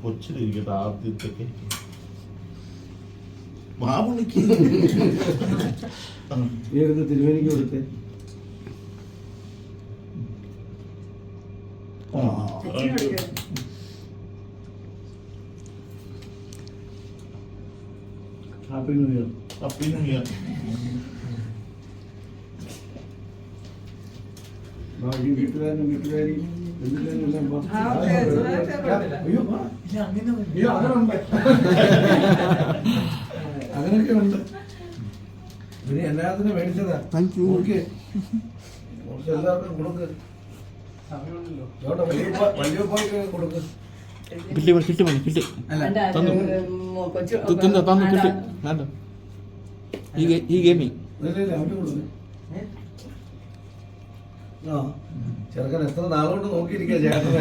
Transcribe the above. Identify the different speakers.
Speaker 1: കൊച്ചിലിരിക്കട്ടെ ആദ്യത്തെ കേക്ക്. മാമണിക്ക്
Speaker 2: തിരുവേനിക്ക് കൊടുത്തേ. Happy new year.
Speaker 1: Happy new year.
Speaker 2: വീട്ടുകാരനും വീട്ടുകാരിയും അങ്ങനെയൊക്കെ ഉണ്ട്. പിന്നെ എല്ലാത്തിനും മേടിച്ചതാ. എല്ലാവർക്കും കൊടുക്ക്. വലിയ പോയിട്ട് കൊടുക്ക്. ചെറുക്കൻ എത്ര നാളുകൊണ്ട് നോക്കിയിരിക്കുക ചേട്ടനെ.